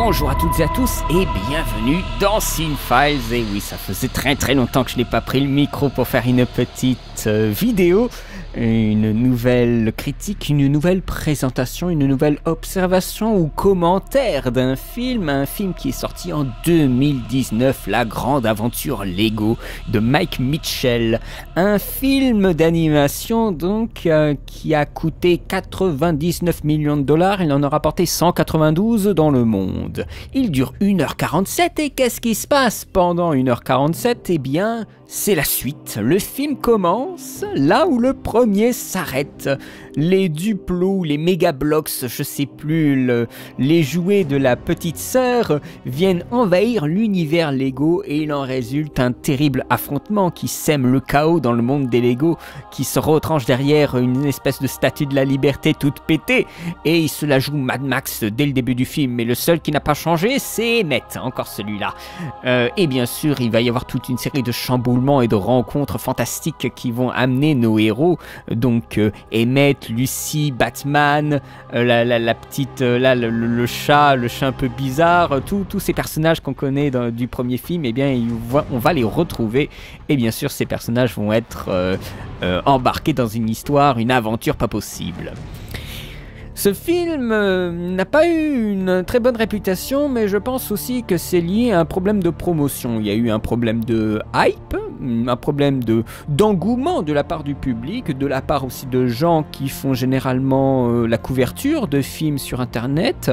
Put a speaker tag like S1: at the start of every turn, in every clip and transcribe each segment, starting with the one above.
S1: Bonjour à toutes et à tous et bienvenue dans Cinefiles. Et oui, ça faisait très longtemps que je n'ai pas pris le micro pour faire une petite vidéo, une nouvelle critique, une nouvelle présentation, une nouvelle observation ou commentaire d'un film, un film qui est sorti en 2019, La Grande Aventure Lego de Mike Mitchell, un film d'animation donc qui a coûté 99 millions de dollars, il en a rapporté 192 dans le monde. Il dure 1h47 et qu'est-ce qui se passe pendant 1h47 ? Eh bien, c'est la suite. Le film commence là où le premier s'arrête. Les duplos, les méga-blocs, je sais plus, les jouets de la petite sœur viennent envahir l'univers Lego et il en résulte un terrible affrontement qui sème le chaos dans le monde des Lego, qui se retranche derrière une espèce de statue de la liberté toute pétée et il se la joue Mad Max dès le début du film. Mais le seul qui n'a pas changé, c'est Emmett, encore celui-là. Et bien sûr, il va y avoir toute une série de chamboulements et de rencontres fantastiques qui vont amener nos héros, donc Emmett, Lucy, Batman, la petite, le chat un peu bizarre, tous ces personnages qu'on connaît du premier film, eh bien on va les retrouver et bien sûr ces personnages vont être embarqués dans une histoire, une aventure pas possible. Ce film n'a pas eu une très bonne réputation, mais je pense aussi que c'est lié à un problème de promotion. Il y a eu un problème de hype, un problème d'engouement de la part du public, de la part aussi de gens qui font généralement la couverture de films sur internet.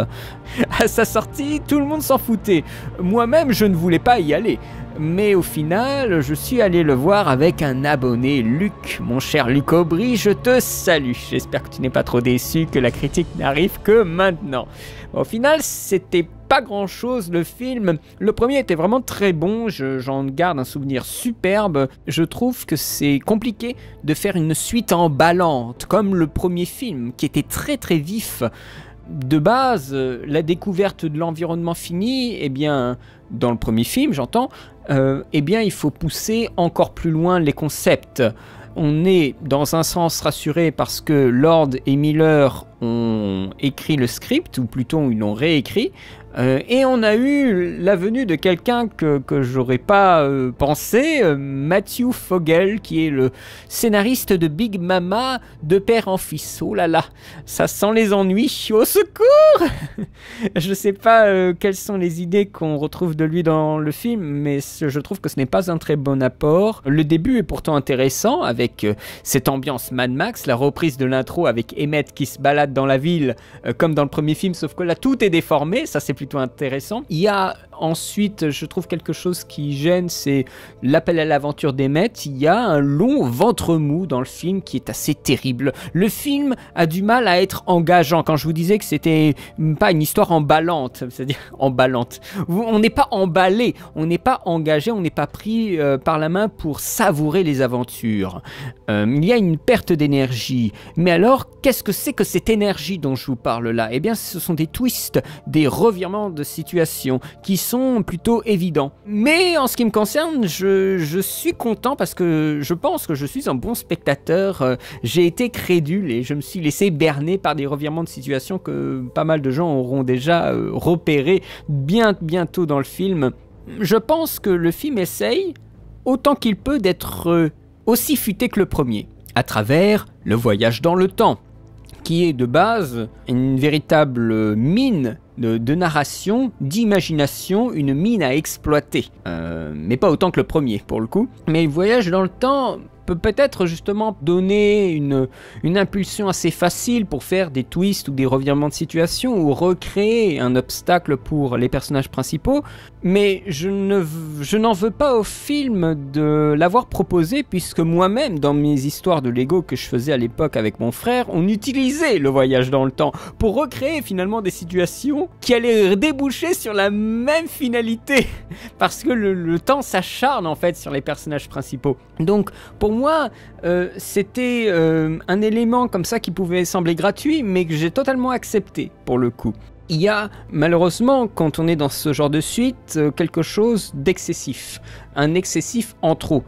S1: À sa sortie, tout le monde s'en foutait. Moi-même, je ne voulais pas y aller. Mais au final, je suis allé le voir avec un abonné, Luc. Mon cher Luc Aubry, je te salue. J'espère que tu n'es pas trop déçu, que la critique n'arrive que maintenant. Au final, c'était pas grand-chose le film. Le premier était vraiment très bon, j'en garde un souvenir superbe. Je trouve que c'est compliqué de faire une suite emballante, comme le premier film, qui était très vif. De base, la découverte de l'environnement fini, eh bien, dans le premier film, j'entends, eh bien, il faut pousser encore plus loin les concepts. On est dans un sens rassuré parce que Lord et Miller ont écrit le script, ou plutôt ils l'ont réécrit, et on a eu la venue de quelqu'un que j'aurais pas pensé, Matthew Fogel, qui est le scénariste de Big Mama de père en fils. Oh là là, ça sent les ennuis, au secours. Je sais pas quelles sont les idées qu'on retrouve de lui dans le film, mais je trouve que ce n'est pas un très bon apport. Le début est pourtant intéressant, avec cette ambiance Mad Max, la reprise de l'intro avec Emmett qui se balade dans la ville, comme dans le premier film, sauf que là tout est déformé, ça c'est plutôt intéressant. Il y a ensuite, je trouve quelque chose qui gêne, c'est l'appel à l'aventure d'Emmett. Il y a un long ventre mou dans le film qui est assez terrible. Le film a du mal à être engageant. Quand je vous disais que c'était pas une histoire emballante, c'est-à-dire emballante, on n'est pas emballé, on n'est pas engagé, on n'est pas pris par la main pour savourer les aventures. Il y a une perte d'énergie. Mais alors, qu'est-ce que c'est que cette énergie dont je vous parle là ? Eh bien, ce sont des twists, des revirements de situation qui sont plutôt évidents. Mais en ce qui me concerne, je suis content parce que je pense que je suis un bon spectateur. J'ai été crédule et je me suis laissé berner par des revirements de situation que pas mal de gens auront déjà repérés bientôt dans le film. Je pense que le film essaye, autant qu'il peut, d'être aussi futé que le premier, à travers le voyage dans le temps, qui est de base une véritable mine de narration, d'imagination, une mine à exploiter. Mais pas autant que le premier, pour le coup. Mais le voyage dans le temps peut peut-être justement donner une impulsion assez facile pour faire des twists ou des revirements de situation ou recréer un obstacle pour les personnages principaux, mais je n'en veux pas au film de l'avoir proposé, puisque moi-même, dans mes histoires de Lego que je faisais à l'époque avec mon frère, on utilisait le voyage dans le temps pour recréer finalement des situations qui allaient déboucher sur la même finalité, parce que le temps s'acharne en fait sur les personnages principaux. Donc pour moi, c'était un élément comme ça qui pouvait sembler gratuit, mais que j'ai totalement accepté pour le coup. Il y a malheureusement, quand on est dans ce genre de suite, quelque chose d'excessif, un excessif en trop.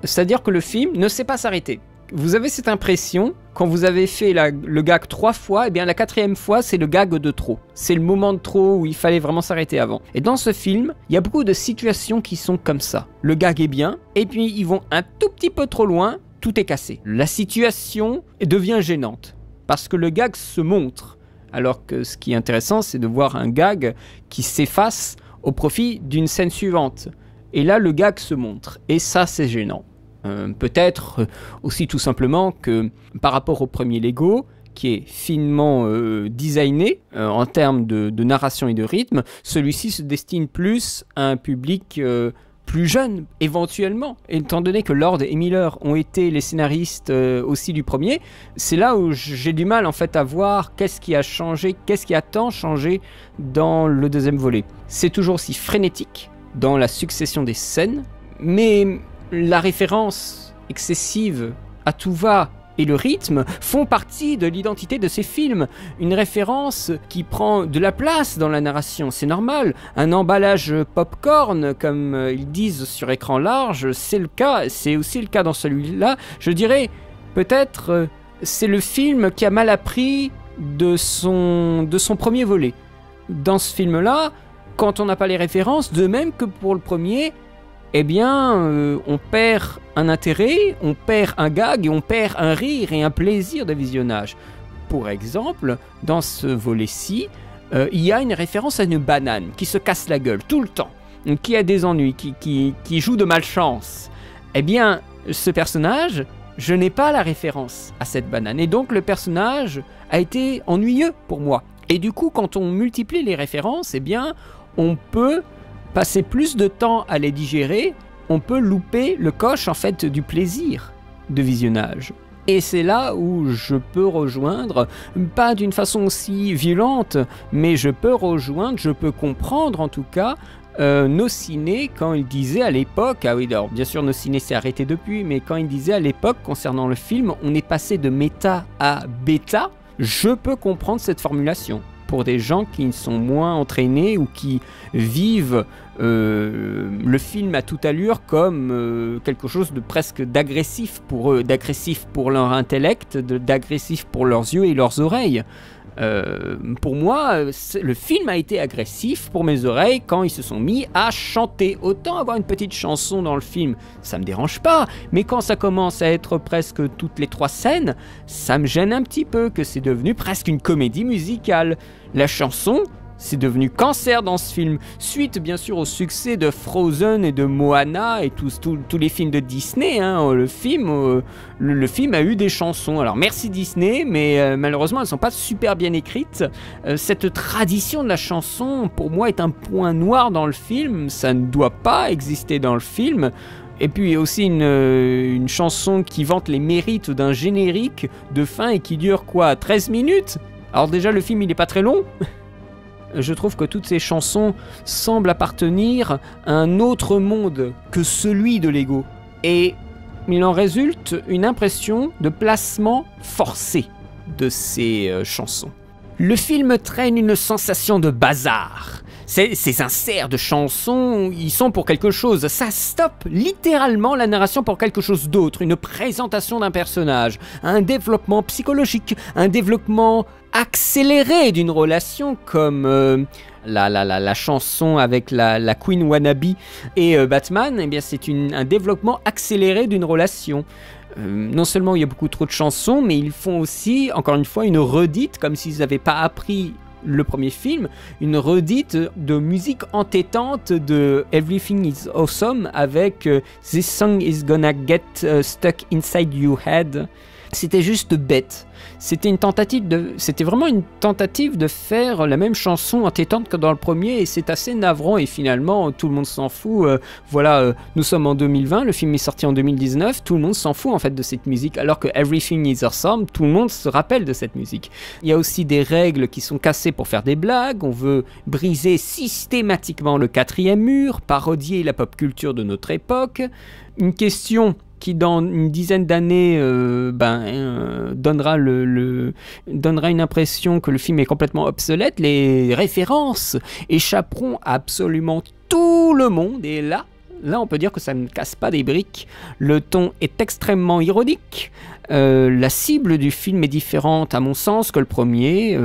S1: C'est-à-dire que le film ne sait pas s'arrêter. Vous avez cette impression quand vous avez fait le gag 3 fois, eh bien la 4e fois, c'est le gag de trop. C'est le moment de trop où il fallait vraiment s'arrêter avant. Et dans ce film, il y a beaucoup de situations qui sont comme ça. Le gag est bien, et puis ils vont un tout petit peu trop loin, tout est cassé. La situation devient gênante, parce que le gag se montre. Alors que ce qui est intéressant, c'est de voir un gag qui s'efface au profit d'une scène suivante. Et là, le gag se montre, et ça, c'est gênant. Peut-être aussi tout simplement que par rapport au premier Lego, qui est finement designé en termes de narration et de rythme, celui-ci se destine plus à un public plus jeune, éventuellement. Et étant donné que Lord et Miller ont été les scénaristes aussi du premier, c'est là où j'ai du mal en fait à voir qu'est-ce qui a changé, qu'est-ce qui a tant changé dans le deuxième volet. C'est toujours aussi frénétique dans la succession des scènes, mais la référence excessive à tout va et le rythme font partie de l'identité de ces films. Une référence qui prend de la place dans la narration, c'est normal. Un emballage popcorn, comme ils disent sur écran large, c'est le cas. C'est aussi le cas dans celui-là. Je dirais, peut-être, c'est le film qui a mal appris de son premier volet. Dans ce film-là, quand on n'a pas les références, de même que pour le premier, eh bien, on perd un intérêt, on perd un gag et on perd un rire et un plaisir de visionnage. Pour exemple, dans ce volet-ci, il y a une référence à une banane qui se casse la gueule tout le temps, qui a des ennuis, qui joue de malchance. Eh bien, ce personnage, je n'ai pas la référence à cette banane. Et donc, le personnage a été ennuyeux pour moi. Et du coup, quand on multiplie les références, eh bien, on peut passer plus de temps à les digérer, on peut louper le coche en fait du plaisir de visionnage. Et c'est là où je peux rejoindre, pas d'une façon aussi violente, mais je peux comprendre en tout cas Nociné quand il disait à l'époque, ah oui, alors bien sûr Nociné s'est arrêté depuis, mais quand il disait à l'époque concernant le film, on est passé de méta à bêta, je peux comprendre cette formulation. Pour des gens qui sont moins entraînés ou qui vivent le film à toute allure comme quelque chose de presque d'agressif pour eux, d'agressif pour leur intellect, d'agressif pour leurs yeux et leurs oreilles. Pour moi, le film a été agressif pour mes oreilles quand ils se sont mis à chanter. Autant avoir une petite chanson dans le film, ça me dérange pas, mais quand ça commence à être presque toutes les 3 scènes, ça me gêne un petit peu, que c'est devenu presque une comédie musicale. La chanson, c'est devenu cancer dans ce film, suite bien sûr au succès de Frozen et de Moana et tous les films de Disney. Le film a eu des chansons. Alors merci Disney, mais malheureusement elles ne sont pas super bien écrites. Cette tradition de la chanson, pour moi, est un point noir dans le film. Ça ne doit pas exister dans le film. Et puis il y a aussi une chanson qui vante les mérites d'un générique de fin et qui dure 13 minutes. Alors déjà le film il n'est pas très long. Je trouve que toutes ces chansons semblent appartenir à un autre monde que celui de Lego. Et il en résulte une impression de placement forcé de ces chansons. Le film traîne une sensation de bazar. Ces inserts de chansons, ils sont pour quelque chose. Ça stoppe littéralement la narration pour quelque chose d'autre. Une présentation d'un personnage, un développement psychologique, un développement accéléré d'une relation comme la chanson avec la Queen Wannabe et Batman. Eh bien, c'est un développement accéléré d'une relation. Non seulement il y a beaucoup trop de chansons, mais ils font aussi, encore une fois, une redite, comme s'ils n'avaient pas appris le premier film, une redite de musique entêtante de Everything is Awesome avec This Song is Gonna Get Stuck Inside Your Head. C'était juste bête. C'était vraiment une tentative de faire la même chanson entêtante que dans le premier, et c'est assez navrant, et finalement tout le monde s'en fout. Nous sommes en 2020, le film est sorti en 2019, tout le monde s'en fout en fait de cette musique, alors que Everything is Awesome, tout le monde se rappelle de cette musique. Il y a aussi des règles qui sont cassées pour faire des blagues, on veut briser systématiquement le 4e mur, parodier la pop culture de notre époque. Une question qui dans une dizaine d'années donnera une impression que le film est complètement obsolète. Les références échapperont à absolument tout le monde, et là, là on peut dire que ça ne casse pas des briques. Le ton est extrêmement ironique. La cible du film est différente à mon sens que le premier.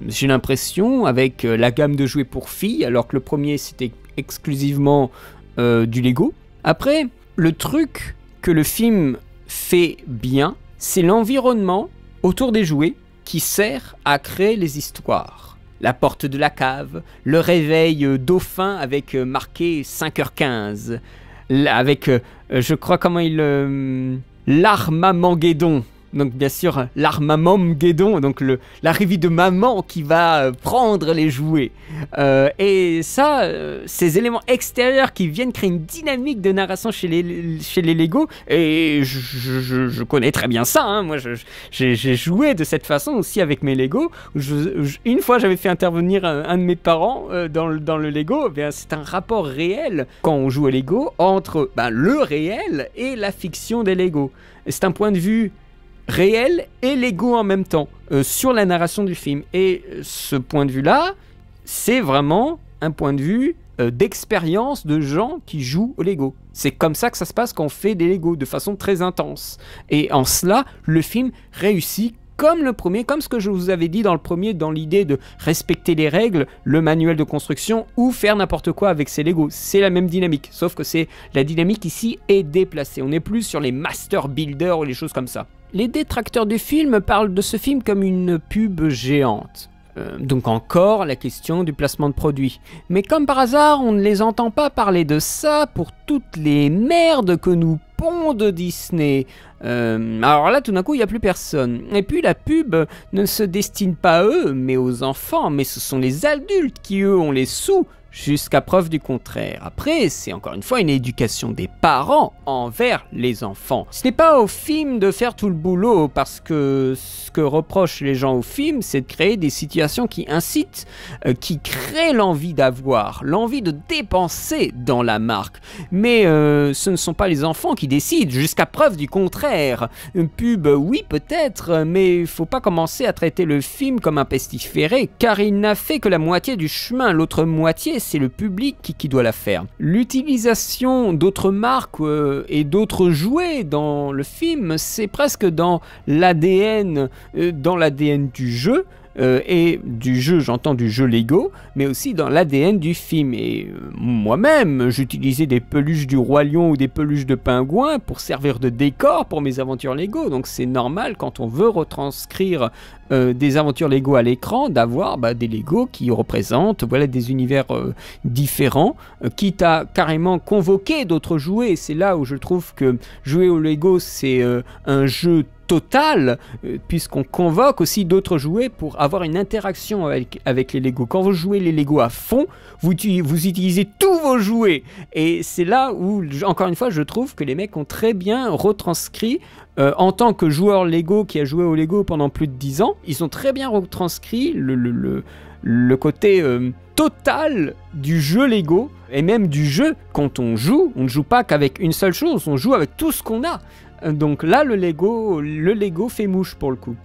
S1: J'ai l'impression, avec la gamme de jouets pour filles, alors que le premier c'était exclusivement du Lego. Après, le truc que le film fait bien, c'est l'environnement autour des jouets qui sert à créer les histoires. La porte de la cave, le réveil dauphin avec marqué 5h15, avec, je crois comment il... l'armamenguédon. Donc bien sûr, l'armamenguédon, donc l'arrivée de maman qui va prendre les jouets. Et ça, ces éléments extérieurs qui viennent créer une dynamique de narration chez les Lego, et je connais très bien ça, hein. Moi j'ai joué de cette façon aussi avec mes Lego. Une fois j'avais fait intervenir un de mes parents dans le Lego. Bien, c'est un rapport réel quand on joue au Lego entre le réel et la fiction des Lego. C'est un point de vue réel et Lego en même temps sur la narration du film. Et ce point de vue-là, c'est vraiment un point de vue d'expérience de gens qui jouent au Lego. C'est comme ça que ça se passe quand on fait des Lego, de façon très intense. Et en cela, le film réussit comme le premier, comme ce que je vous avais dit dans le premier, dans l'idée de respecter les règles, le manuel de construction, ou faire n'importe quoi avec ses Lego. C'est la même dynamique, sauf que la dynamique ici est déplacée. On n'est plus sur les master builders ou les choses comme ça. Les détracteurs du film parlent de ce film comme une pub géante. Donc encore la question du placement de produits. Mais comme par hasard, on ne les entend pas parler de ça pour toutes les merdes que nous pondent Disney. Alors là, tout d'un coup, il n'y a plus personne. Et puis la pub ne se destine pas à eux, mais aux enfants. Mais ce sont les adultes qui, eux, ont les sous, jusqu'à preuve du contraire. Après, c'est encore une fois une éducation des parents envers les enfants. Ce n'est pas au film de faire tout le boulot, parce que ce que reprochent les gens au film, c'est de créer des situations qui incitent, qui créent l'envie d'avoir, l'envie de dépenser dans la marque. Mais ce ne sont pas les enfants qui décident, jusqu'à preuve du contraire. Une pub, oui peut-être, mais il ne faut pas commencer à traiter le film comme un pestiféré, car il n'a fait que la moitié du chemin, l'autre moitié c'est le public qui doit la faire. L'utilisation d'autres marques et d'autres jouets dans le film, c'est presque dans l'ADN du jeu. Et du jeu, j'entends du jeu Lego, mais aussi dans l'ADN du film. Et moi-même, j'utilisais des peluches du Roi Lion ou des peluches de pingouins pour servir de décor pour mes aventures Lego. Donc c'est normal, quand on veut retranscrire des aventures Lego à l'écran, d'avoir des Lego qui représentent des univers différents, quitte à carrément convoquer d'autres jouets. C'est là où je trouve que jouer au Lego, c'est un jeu total, puisqu'on convoque aussi d'autres jouets pour avoir une interaction avec les Lego. Quand vous jouez les Lego à fond, vous utilisez tous vos jouets. Et c'est là où, encore une fois, je trouve que les mecs ont très bien retranscrit, en tant que joueur Lego qui a joué au Lego pendant plus de 10 ans, ils ont très bien retranscrit le côté total du jeu Lego, et même du jeu. Quand on ne joue pas qu'avec une seule chose, on joue avec tout ce qu'on a. Donc là, le Lego fait mouche pour le coup.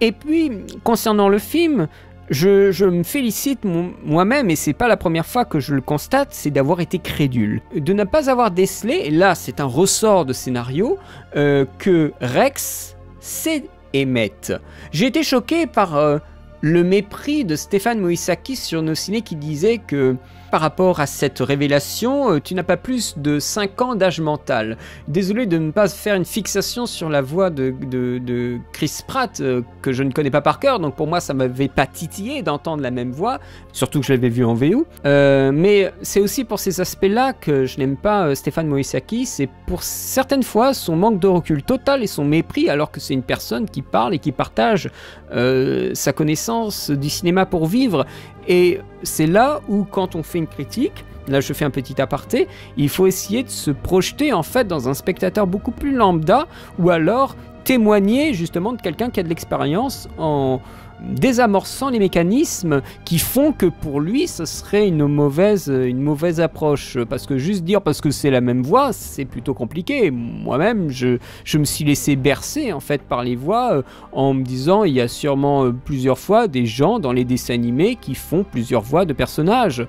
S1: Et puis, concernant le film, je me félicite moi-même, et c'est pas la première fois que je le constate, c'est d'avoir été crédule. De ne pas avoir décelé, et là c'est un ressort de scénario, que Rex, c'est Emmett. J'ai été choqué par le mépris de Stéphane Moïsakis sur Nos Ciné, qui disait que par rapport à cette révélation, tu n'as pas plus de 5 ans d'âge mental. Désolé de ne pas faire une fixation sur la voix de Chris Pratt, que je ne connais pas par cœur, donc pour moi ça m'avait pas titillé d'entendre la même voix, surtout que je l'avais vu en VO. Mais c'est aussi pour ces aspects-là que je n'aime pas Stéphane Moïsakis, c'est pour certaines fois son manque de recul total et son mépris, alors que c'est une personne qui parle et qui partage sa connaissance du cinéma pour vivre. Et c'est là où, quand on fait une critique, là je fais un petit aparté, il faut essayer de se projeter en fait dans un spectateur beaucoup plus lambda, ou alors témoigner justement de quelqu'un qui a de l'expérience en désamorçant les mécanismes qui font que pour lui ce serait une mauvaise approche, parce que juste dire parce que c'est la même voix, c'est plutôt compliqué. Moi-même je me suis laissé bercer en fait par les voix, en me disant il y a sûrement plusieurs fois des gens dans les dessins animés qui font plusieurs voix de personnages,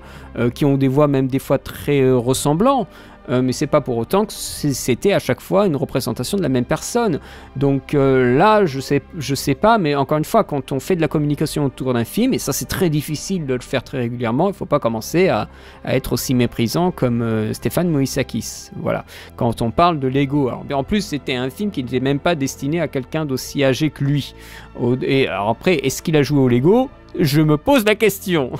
S1: qui ont des voix même des fois très ressemblants. mais c'est pas pour autant que c'était à chaque fois une représentation de la même personne. Donc là, je sais pas, mais encore une fois, quand on fait de la communication autour d'un film, et ça c'est très difficile de le faire très régulièrement, il faut pas commencer à être aussi méprisant comme Stéphane Moïsakis. Voilà. Quand on parle de Lego, alors en plus c'était un film qui n'était même pas destiné à quelqu'un d'aussi âgé que lui. Et alors après, est-ce qu'il a joué au Lego ? Je me pose la question.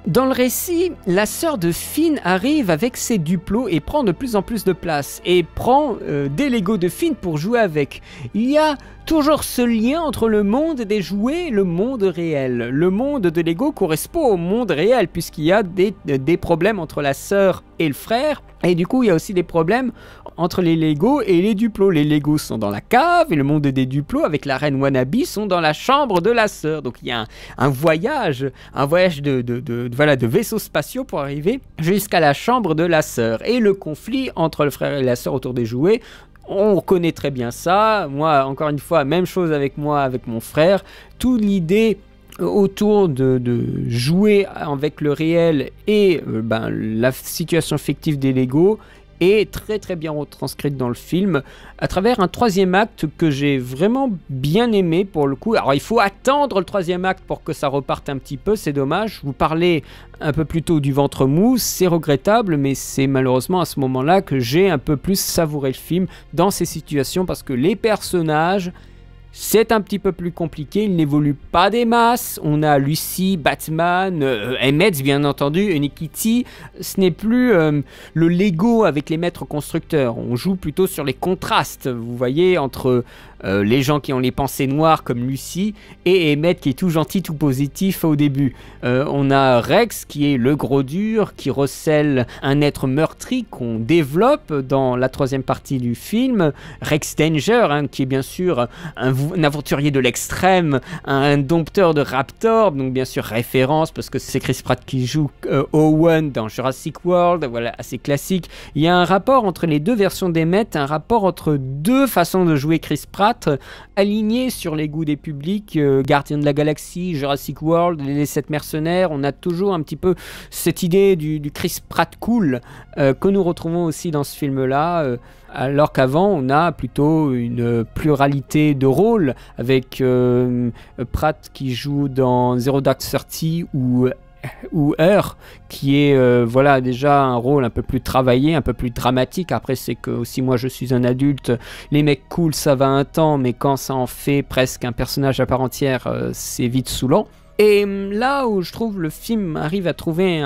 S1: Dans le récit, la sœur de Finn arrive avec ses duplos et prend de plus en plus de place et prend des Lego de Finn pour jouer avec. Il y a toujours ce lien entre le monde des jouets et le monde réel. Le monde de Lego correspond au monde réel puisqu'il y a des problèmes entre la sœur et le frère. Et du coup, il y a aussi des problèmes entre les Lego et les Duplos. Les Lego sont dans la cave et le monde des Duplos avec la reine Wannabe sont dans la chambre de la sœur. Donc il y a un voyage de vaisseaux spatiaux pour arriver jusqu'à la chambre de la sœur. Et le conflit entre le frère et la sœur autour des jouets, on connaît très bien ça. Moi, encore une fois, même chose avec moi, avec mon frère. Toute l'idée autour de jouer avec le réel et la situation fictive des Lego est très très bien retranscrite dans le film à travers un troisième acte que j'ai vraiment bien aimé pour le coup. Alors il faut attendre le troisième acte pour que ça reparte un petit peu, c'est dommage. Je vous parlais un peu plus tôt du ventre mou, c'est regrettable, mais c'est malheureusement à ce moment-là que j'ai un peu plus savouré le film dans ces situations parce que les personnages, c'est un petit peu plus compliqué, ils n'évoluent pas des masses. On a Lucy, Batman, Emmett bien entendu, Unikitty. Ce n'est plus le Lego avec les maîtres constructeurs. On joue plutôt sur les contrastes, vous voyez, entre les gens qui ont les pensées noires comme Lucy et Emmett qui est tout gentil, tout positif au début. On a Rex qui est le gros dur, qui recèle un être meurtri qu'on développe dans la troisième partie du film. Rex Danger, qui est bien sûr un aventurier de l'extrême, un dompteur de raptors, donc bien sûr référence parce que c'est Chris Pratt qui joue Owen dans Jurassic World, voilà, assez classique. Il y a un rapport entre les deux versions d'Emmett, un rapport entre deux façons de jouer Chris Pratt, aligné sur les goûts des publics, Gardiens de la Galaxie, Jurassic World, les 7 mercenaires. On a toujours un petit peu cette idée du Chris Pratt cool que nous retrouvons aussi dans ce film-là, alors qu'avant on a plutôt une pluralité de rôles avec Pratt qui joue dans Zero Dark Thirty ou Her, qui est déjà un rôle un peu plus travaillé, un peu plus dramatique. Après c'est que aussi moi je suis un adulte, les mecs cool ça va un temps, mais quand ça en fait presque un personnage à part entière, c'est vite saoulant. Et là où je trouve le film arrive à trouver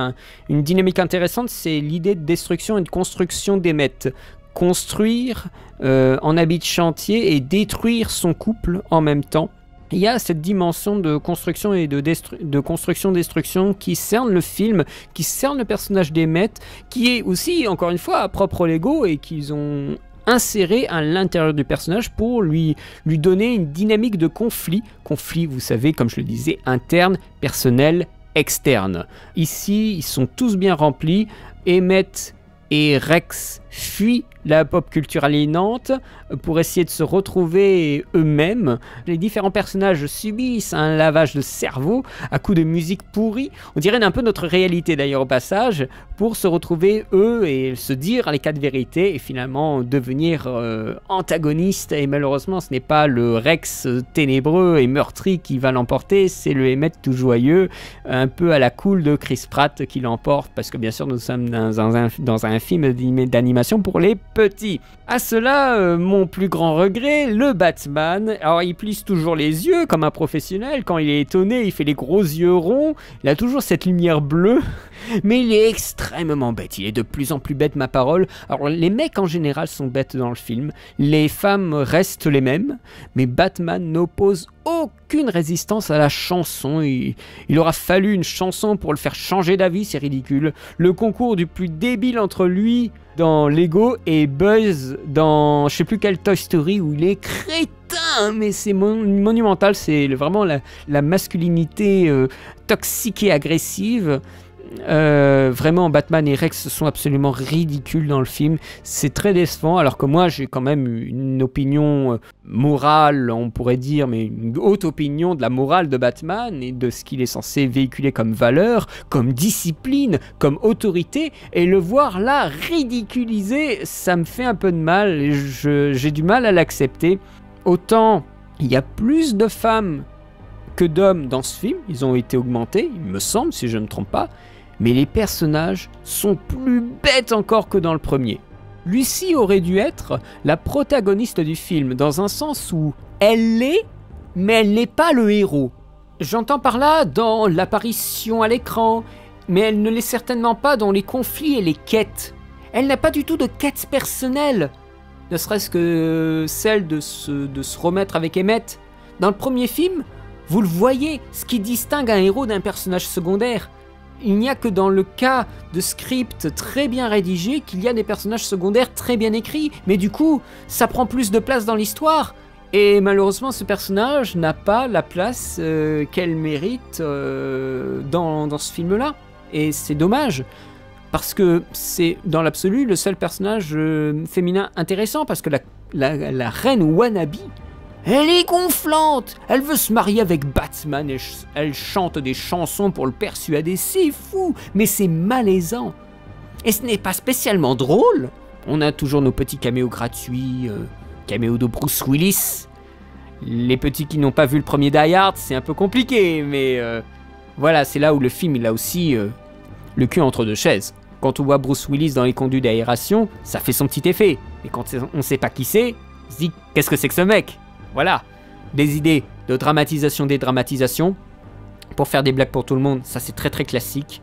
S1: une dynamique intéressante, c'est l'idée de destruction et de construction d'Emmett. Construire en habit de chantier et détruire son couple en même temps. Il y a cette dimension de construction et de construction-destruction qui cerne le film, qui cerne le personnage d'Emmett, qui est aussi, encore une fois, propre au Lego et qu'ils ont inséré à l'intérieur du personnage pour lui donner une dynamique de conflit. Conflit, vous savez, comme je le disais, interne, personnel, externe. Ici, ils sont tous bien remplis. Emmett et Rex fuient la pop culture aliénante pour essayer de se retrouver eux-mêmes. Les différents personnages subissent un lavage de cerveau à coups de musique pourrie. On dirait un peu notre réalité d'ailleurs au passage, pour se retrouver eux et se dire les quatre vérités et finalement devenir antagonistes. Et malheureusement ce n'est pas le Rex ténébreux et meurtri qui va l'emporter, c'est le Emmett tout joyeux, un peu à la cool de Chris Pratt qui l'emporte, parce que bien sûr nous sommes dans un film d'animation pour les petits. À cela, mon plus grand regret, le Batman. Alors il plisse toujours les yeux comme un professionnel, quand il est étonné il fait les gros yeux ronds, il a toujours cette lumière bleue, mais il est extrêmement bête, il est de plus en plus bête, ma parole. Alors les mecs en général sont bêtes dans le film, les femmes restent les mêmes, mais Batman n'oppose aucune résistance à la chanson. Il aura fallu une chanson pour le faire changer d'avis, c'est ridicule. Le concours du plus débile entre lui dans Lego et Buzz dans je sais plus quel Toy Story où il est crétin, mais c'est monumental, c'est vraiment la masculinité toxique et agressive. Vraiment, Batman et Rex sont absolument ridicules dans le film. C'est très décevant, alors que moi, j'ai quand même une opinion morale, on pourrait dire, mais une haute opinion de la morale de Batman et de ce qu'il est censé véhiculer comme valeur, comme discipline, comme autorité. Et le voir là, ridiculisé, ça me fait un peu de mal. Et j'ai du mal à l'accepter. Autant, il y a plus de femmes que d'hommes dans ce film. Ils ont été augmentés, il me semble, si je ne me trompe pas. Mais les personnages sont plus bêtes encore que dans le premier. Lucy aurait dû être la protagoniste du film, dans un sens où elle l'est, mais elle n'est pas le héros. J'entends par là dans l'apparition à l'écran, mais elle ne l'est certainement pas dans les conflits et les quêtes. Elle n'a pas du tout de quête personnelle, ne serait-ce que celle de se remettre avec Emmett. Dans le premier film, vous le voyez, ce qui distingue un héros d'un personnage secondaire. Il n'y a que dans le cas de scripts très bien rédigés qu'il y a des personnages secondaires très bien écrits, mais du coup, ça prend plus de place dans l'histoire. Et malheureusement, ce personnage n'a pas la place qu'elle mérite dans ce film-là. Et c'est dommage, parce que c'est, dans l'absolu, le seul personnage féminin intéressant, parce que la reine wannabe, elle est gonflante, elle veut se marier avec Batman et elle chante des chansons pour le persuader, c'est fou, mais c'est malaisant. Et ce n'est pas spécialement drôle. On a toujours nos petits caméos gratuits, caméos de Bruce Willis. Les petits qui n'ont pas vu le premier Die Hard, c'est un peu compliqué, mais voilà, c'est là où le film il a aussi le cul entre deux chaises. Quand on voit Bruce Willis dans les conduits d'aération, ça fait son petit effet. Mais quand on ne sait pas qui c'est, on se dit qu'est-ce que c'est que ce mec ? Voilà, des idées de dramatisation, dédramatisation, pour faire des blagues pour tout le monde, ça c'est très très classique.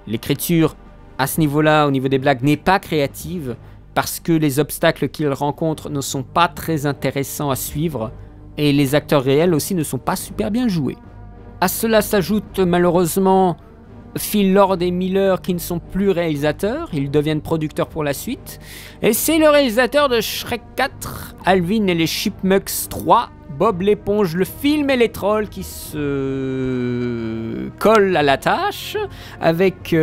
S1: L'écriture, à ce niveau-là, au niveau des blagues, n'est pas créative, parce que les obstacles qu'ils rencontrent ne sont pas très intéressants à suivre, et les acteurs réels aussi ne sont pas super bien joués. À cela s'ajoute malheureusement Phil Lord et Miller qui ne sont plus réalisateurs, ils deviennent producteurs pour la suite. Et c'est le réalisateur de Shrek 4, Alvin et les Chipmunks 3, Bob l'éponge, le film et les trolls qui se collent à la tâche avec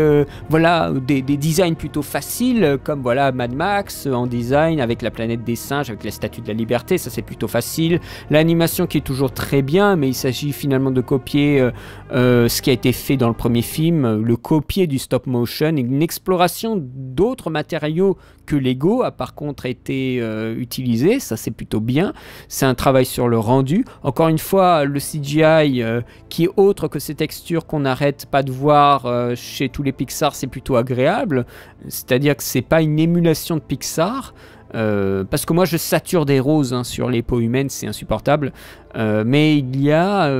S1: voilà, des designs plutôt faciles comme voilà, Mad Max en design avec la planète des singes, avec la statue de la liberté, ça c'est plutôt facile. L'animation qui est toujours très bien, mais il s'agit finalement de copier ce qui a été fait dans le premier film, le copier du stop motion, une exploration d'autres matériaux que Lego a par contre été utilisé, ça c'est plutôt bien. C'est un travail sur le rendu. Encore une fois, le CGI qui est autre que ces textures qu'on n'arrête pas de voir chez tous les Pixar, c'est plutôt agréable. C'est-à-dire que c'est pas une émulation de Pixar. Parce que moi je sature des roses sur les peaux humaines, c'est insupportable. Mais il y a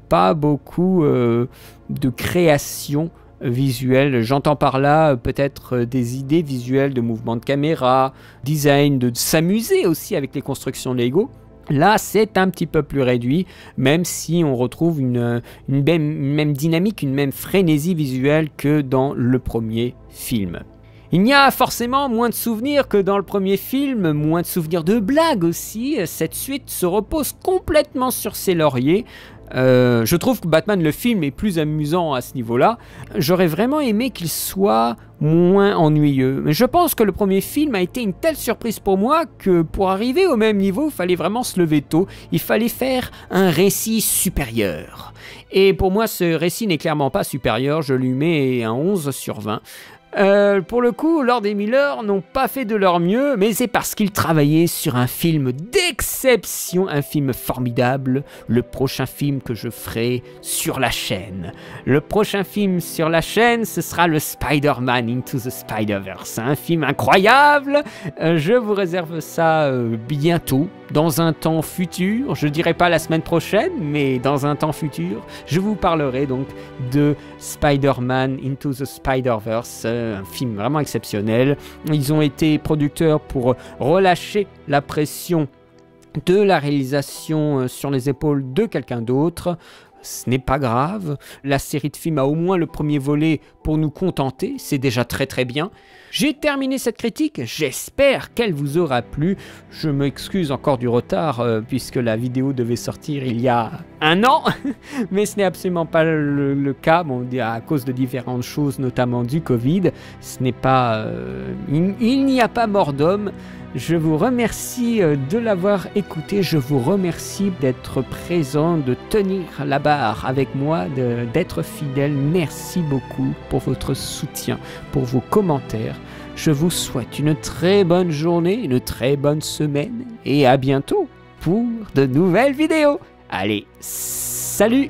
S1: pas beaucoup de création visuelle. J'entends par là peut-être des idées visuelles de mouvement de caméra, design, de s'amuser aussi avec les constructions Lego. Là, c'est un petit peu plus réduit, même si on retrouve une même dynamique, une même frénésie visuelle que dans le premier film. Il y a forcément moins de souvenirs que dans le premier film, moins de souvenirs de blagues aussi. Cette suite se repose complètement sur ses lauriers. Je trouve que Batman le film est plus amusant à ce niveau-là. J'aurais vraiment aimé qu'il soit moins ennuyeux. Mais je pense que le premier film a été une telle surprise pour moi que pour arriver au même niveau, il fallait vraiment se lever tôt. Il fallait faire un récit supérieur. Et pour moi, ce récit n'est clairement pas supérieur. Je lui mets un 11 sur 20. Pour le coup, Lord et Miller n'ont pas fait de leur mieux, mais c'est parce qu'ils travaillaient sur un film d'exception, un film formidable, le prochain film que je ferai sur la chaîne. Le prochain film sur la chaîne, ce sera le Spider-Man Into the Spider-Verse, un film incroyable. Je vous réserve ça bientôt, dans un temps futur, je dirais pas la semaine prochaine, mais dans un temps futur, je vous parlerai donc de Spider-Man Into the Spider-Verse, un film vraiment exceptionnel. Ils ont été producteurs pour relâcher la pression de la réalisation sur les épaules de quelqu'un d'autre. ce n'est pas grave. La série de films a au moins le premier volet pour nous contenter, c'est déjà très très bien. J'ai terminé cette critique, j'espère qu'elle vous aura plu. Je m'excuse encore du retard puisque la vidéo devait sortir il y a un an, mais ce n'est absolument pas le cas, bon, à cause de différentes choses, notamment du Covid. Ce n'est pas, il n'y a pas mort d'homme. Je vous remercie de l'avoir écouté, je vous remercie d'être présent, de tenir la barre avec moi, d'être fidèle. Merci beaucoup pour votre soutien, pour vos commentaires. Je vous souhaite une très bonne journée, une très bonne semaine et à bientôt pour de nouvelles vidéos. Allez, salut!